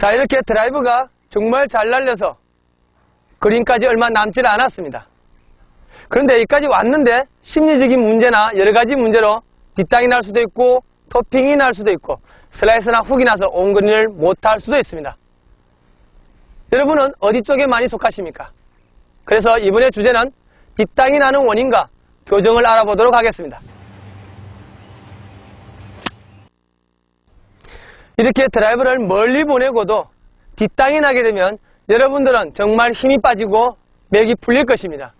자, 이렇게 드라이브가 정말 잘 날려서 그린까지 얼마 남지 않았습니다. 그런데 여기까지 왔는데 심리적인 문제나 여러가지 문제로 뒷땅이 날 수도 있고 토핑이 날 수도 있고 슬라이스나 훅이 나서 온그린을 못할 수도 있습니다. 여러분은 어디 쪽에 많이 속하십니까? 그래서 이번에 주제는 뒷땅이 나는 원인과 교정을 알아보도록 하겠습니다. 이렇게 드라이브를 멀리 보내고도 뒷땅이 나게 되면 여러분들은 정말 힘이 빠지고 맥이 풀릴 것입니다.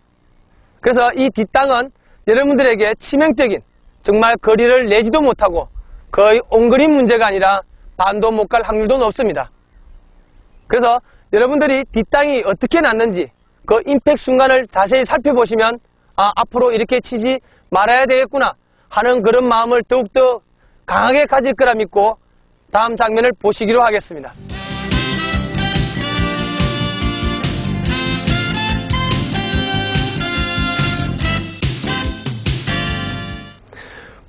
그래서 이 뒷땅은 여러분들에게 치명적인 정말 거리를 내지도 못하고 거의 온그린 문제가 아니라 반도 못 갈 확률도 높습니다. 그래서 여러분들이 뒷땅이 어떻게 났는지 그 임팩트 순간을 자세히 살펴보시면 앞으로 이렇게 치지 말아야 되겠구나 하는 그런 마음을 더욱더 강하게 가질 거라 믿고 다음 장면을 보시기로 하겠습니다.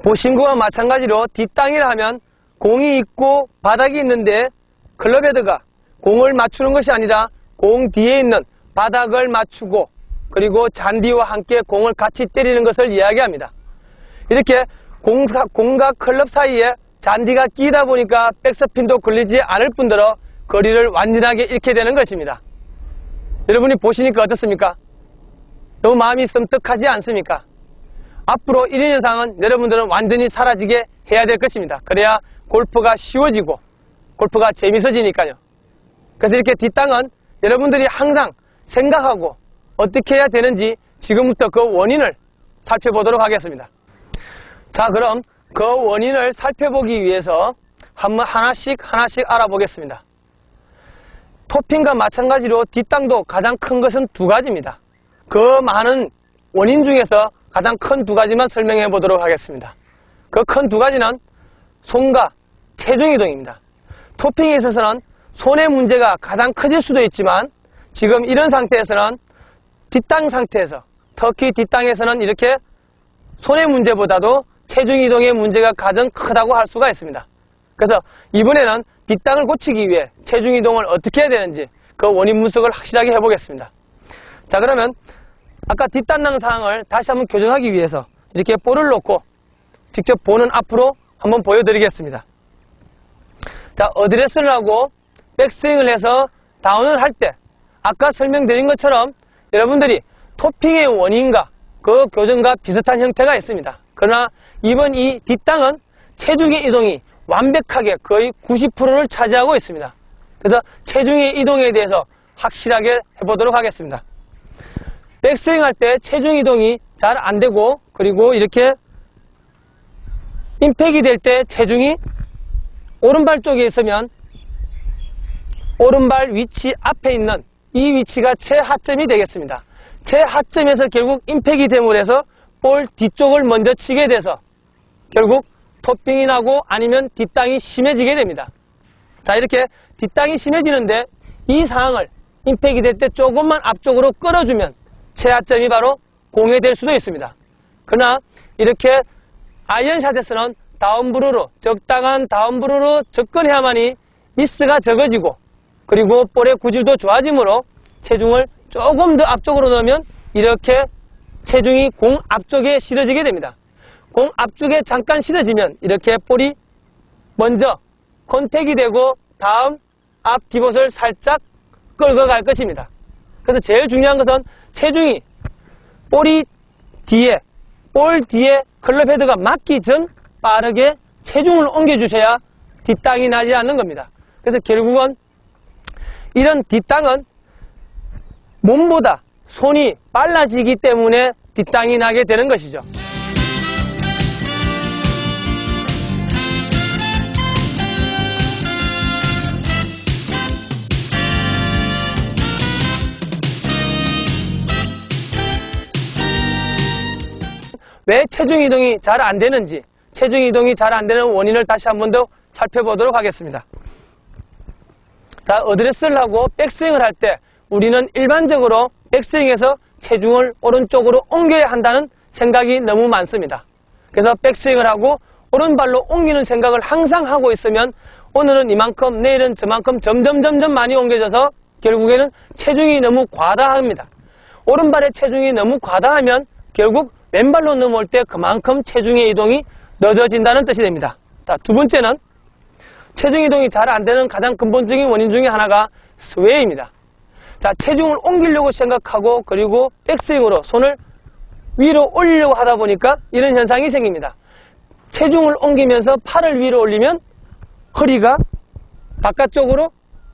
보신 것과 마찬가지로 뒷땅이라 하면 공이 있고 바닥이 있는데 클럽헤드가 공을 맞추는 것이 아니라 공 뒤에 있는 바닥을 맞추고 그리고 잔디와 함께 공을 같이 때리는 것을 이야기합니다. 이렇게 공과 클럽 사이에 잔디가 끼다 보니까 백스핀도 걸리지 않을 뿐더러 거리를 완전하게 잃게 되는 것입니다. 여러분이 보시니까 어떻습니까? 너무 마음이 섬뜩하지 않습니까? 앞으로 이런 현상은 여러분들은 완전히 사라지게 해야 될 것입니다. 그래야 골프가 쉬워지고 골프가 재밌어지니까요. 그래서 이렇게 뒷땅은 여러분들이 항상 생각하고 어떻게 해야 되는지 지금부터 그 원인을 살펴보도록 하겠습니다. 자, 그럼 그 원인을 살펴보기 위해서 한번 하나씩 알아보겠습니다. 토핑과 마찬가지로 뒷땅도 가장 큰 것은 두 가지입니다. 그 많은 원인 중에서 가장 큰 두 가지만 설명해 보도록 하겠습니다. 그 큰 두 가지는 손과 체중 이동입니다. 토핑에 있어서는 손의 문제가 가장 커질 수도 있지만 지금 이런 상태에서는 뒷땅 상태에서 특히 뒷땅에서는 이렇게 손의 문제보다도 체중 이동의 문제가 가장 크다고 할 수가 있습니다. 그래서 이번에는 뒷땅을 고치기 위해 체중 이동을 어떻게 해야 되는지 그 원인 분석을 확실하게 해보겠습니다. 자, 그러면 아까 뒷땅 난 상황을 다시 한번 교정하기 위해서 이렇게 볼을 놓고 직접 보는 앞으로 한번 보여드리겠습니다. 자, 어드레스를 하고 백스윙을 해서 다운을 할 때 아까 설명드린 것처럼 여러분들이 토핑의 원인과 그 교정과 비슷한 형태가 있습니다. 그러나 이번 이 뒷땅은 체중의 이동이 완벽하게 거의 90%를 차지하고 있습니다. 그래서 체중의 이동에 대해서 확실하게 해보도록 하겠습니다. 백스윙 할 때 체중 이동이 잘 안되고 그리고 이렇게 임팩이 될 때 체중이 오른발 쪽에 있으면 오른발 위치 앞에 있는 이 위치가 최하점이 되겠습니다. 최하점에서 결국 임팩이 됨으로 해서 볼 뒤쪽을 먼저 치게 돼서 결국 토핑이 나고 아니면 뒷땅이 심해지게 됩니다. 자, 이렇게 뒷땅이 심해지는데 이 상황을 임팩이 될 때 조금만 앞쪽으로 끌어주면 최하점이 바로 공에 될 수도 있습니다. 그러나 이렇게 아이언샷에서는 다운브루로 적당한 다운브루로 접근해야만이 미스가 적어지고 그리고 볼의 구질도 좋아지므로 체중을 조금 더 앞쪽으로 넣으면 이렇게 체중이 공 앞쪽에 실어지게 됩니다. 공 앞쪽에 잠깐 실어지면 이렇게 볼이 먼저 컨택이 되고 다음 앞 디봇을 살짝 끌고 갈 것입니다. 그래서 제일 중요한 것은 체중이 볼이 뒤에 볼 뒤에 클럽 헤드가 맞기 전 빠르게 체중을 옮겨주셔야 뒷땅이 나지 않는 겁니다. 그래서 결국은 이런 뒷땅은 몸보다 손이 빨라지기 때문에 뒷땅이 나게 되는 것이죠. 왜 체중 이동이 잘 안 되는지, 체중 이동이 잘 안 되는 원인을 다시 한 번 더 살펴보도록 하겠습니다. 자, 어드레스를 하고 백스윙을 할 때 우리는 일반적으로 백스윙에서 체중을 오른쪽으로 옮겨야 한다는 생각이 너무 많습니다. 그래서 백스윙을 하고 오른발로 옮기는 생각을 항상 하고 있으면 오늘은 이만큼, 내일은 저만큼 점점 많이 옮겨져서 결국에는 체중이 너무 과다합니다. 오른발의 체중이 너무 과다하면 결국 왼발로 넘어올 때 그만큼 체중의 이동이 늦어진다는 뜻이 됩니다. 자, 두 번째는 체중 이동이 잘 안 되는 가장 근본적인 원인 중에 하나가 스웨이입니다. 자, 체중을 옮기려고 생각하고 그리고 백스윙으로 손을 위로 올리려고 하다 보니까 이런 현상이 생깁니다. 체중을 옮기면서 팔을 위로 올리면 허리가 바깥쪽으로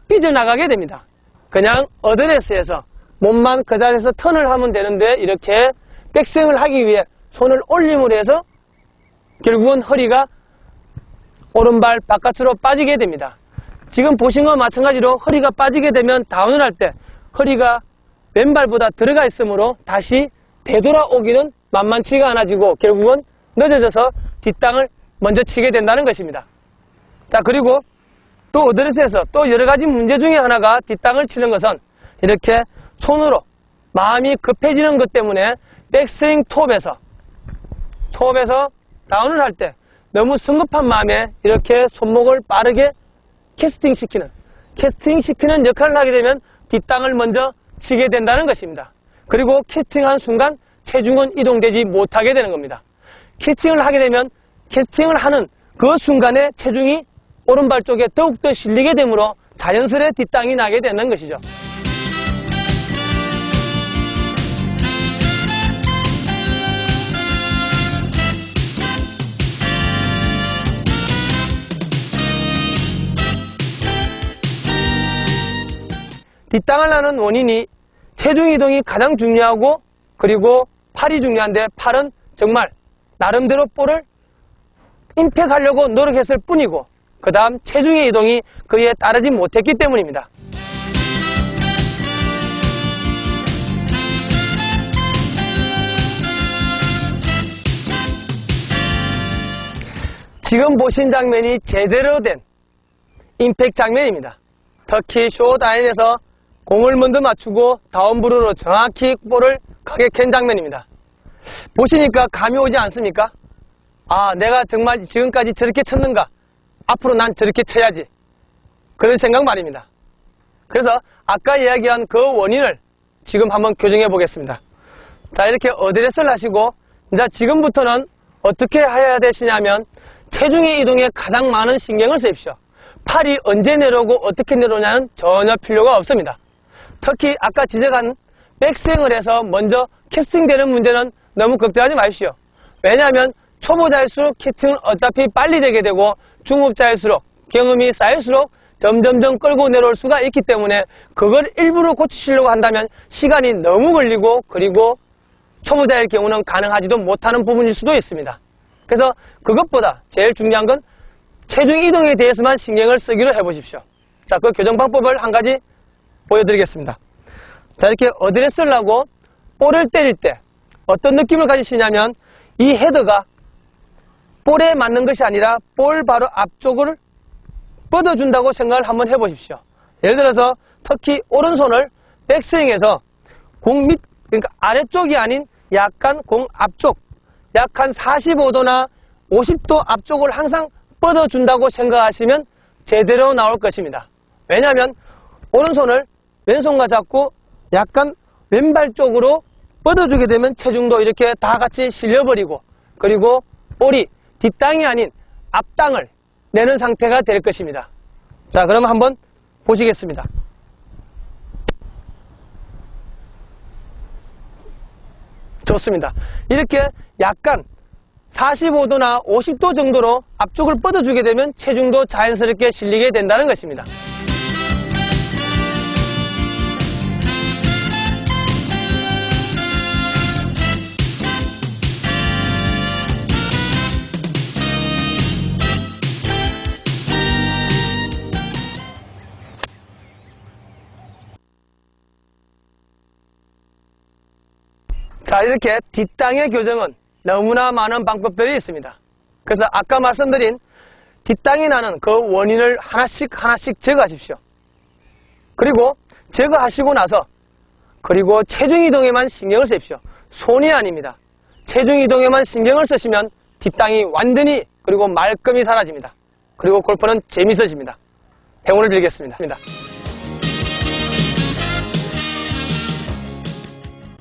삐져나가게 됩니다. 그냥 어드레스에서 몸만 그 자리에서 턴을 하면 되는데 이렇게 백스윙을 하기 위해 손을 올림으로 해서 결국은 허리가 오른발 바깥으로 빠지게 됩니다. 지금 보신 것과 마찬가지로 허리가 빠지게 되면 다운을 할 때 허리가 왼발보다 들어가 있으므로 다시 되돌아오기는 만만치가 않아지고 결국은 늦어져서 뒷땅을 먼저 치게 된다는 것입니다. 자, 그리고 또 어드레스에서 또 여러가지 문제 중에 하나가 뒷땅을 치는 것은 이렇게 손으로 마음이 급해지는 것 때문에 백스윙 톱에서 다운을 할 때 너무 성급한 마음에 이렇게 손목을 빠르게 캐스팅시키는 역할을 하게 되면 뒷땅을 먼저 치게 된다는 것입니다. 그리고 캐스팅한 순간 체중은 이동되지 못하게 되는 겁니다. 캐스팅을 하게 되면 캐스팅을 하는 그 순간에 체중이 오른발 쪽에 더욱더 실리게 되므로 자연스레 뒷땅이 나게 되는 것이죠. 뒷땅을 나는 원인이 체중 이동이 가장 중요하고 그리고 팔이 중요한데 팔은 정말 나름대로 볼을 임팩하려고 노력했을 뿐이고 그 다음 체중의 이동이 그에 따르지 못했기 때문입니다. 지금 보신 장면이 제대로 된 임팩 장면입니다. 특히 숏 아이언에서 공을 먼저 맞추고 다운브루로 정확히 볼을 가게 캔 장면입니다. 보시니까 감이 오지 않습니까? 아, 내가 정말 지금까지 저렇게 쳤는가? 앞으로 난 저렇게 쳐야지. 그런 생각 말입니다. 그래서 아까 이야기한 그 원인을 지금 한번 교정해 보겠습니다. 자, 이렇게 어드레스를 하시고 이제 지금부터는 어떻게 해야 되시냐면 체중의 이동에 가장 많은 신경을 쓰십시오. 팔이 언제 내려오고 어떻게 내려오냐는 전혀 필요가 없습니다. 특히 아까 지적한 백스윙을 해서 먼저 캐스팅되는 문제는 너무 걱정하지 마십시오. 왜냐하면 초보자일수록 캐스팅은 어차피 빨리 되게 되고 중급자일수록 경험이 쌓일수록 점점점 끌고 내려올 수가 있기 때문에 그걸 일부러 고치시려고 한다면 시간이 너무 걸리고 그리고 초보자일 경우는 가능하지도 못하는 부분일 수도 있습니다. 그래서 그것보다 제일 중요한 건 체중 이동에 대해서만 신경을 쓰기로 해보십시오. 자, 그 교정 방법을 한 가지 보여드리겠습니다. 자, 이렇게 어드레스를 하고 볼을 때릴 때 어떤 느낌을 가지시냐면 이 헤더가 볼에 맞는 것이 아니라 볼 바로 앞쪽을 뻗어준다고 생각을 한번 해보십시오. 예를 들어서 특히 오른손을 백스윙에서 공 밑, 그러니까 아래쪽이 아닌 약간 공 앞쪽, 약 한 45도나 50도 앞쪽을 항상 뻗어준다고 생각하시면 제대로 나올 것입니다. 왜냐하면 오른손을 왼손과 잡고 약간 왼발 쪽으로 뻗어주게 되면 체중도 이렇게 다 같이 실려버리고 그리고 볼이 뒷땅이 아닌 앞땅을 내는 상태가 될 것입니다. 자, 그럼 한번 보시겠습니다. 좋습니다. 이렇게 약간 45도나 50도 정도로 앞쪽을 뻗어주게 되면 체중도 자연스럽게 실리게 된다는 것입니다. 자, 이렇게 뒷땅의 교정은 너무나 많은 방법들이 있습니다. 그래서 아까 말씀드린 뒷땅이 나는 그 원인을 하나씩 제거하십시오. 그리고 제거하시고 나서 그리고 체중 이동에만 신경을 쓰십시오. 손이 아닙니다. 체중 이동에만 신경을 쓰시면 뒷땅이 완전히 그리고 말끔히 사라집니다. 그리고 골프는 재밌어집니다. 행운을 빌겠습니다.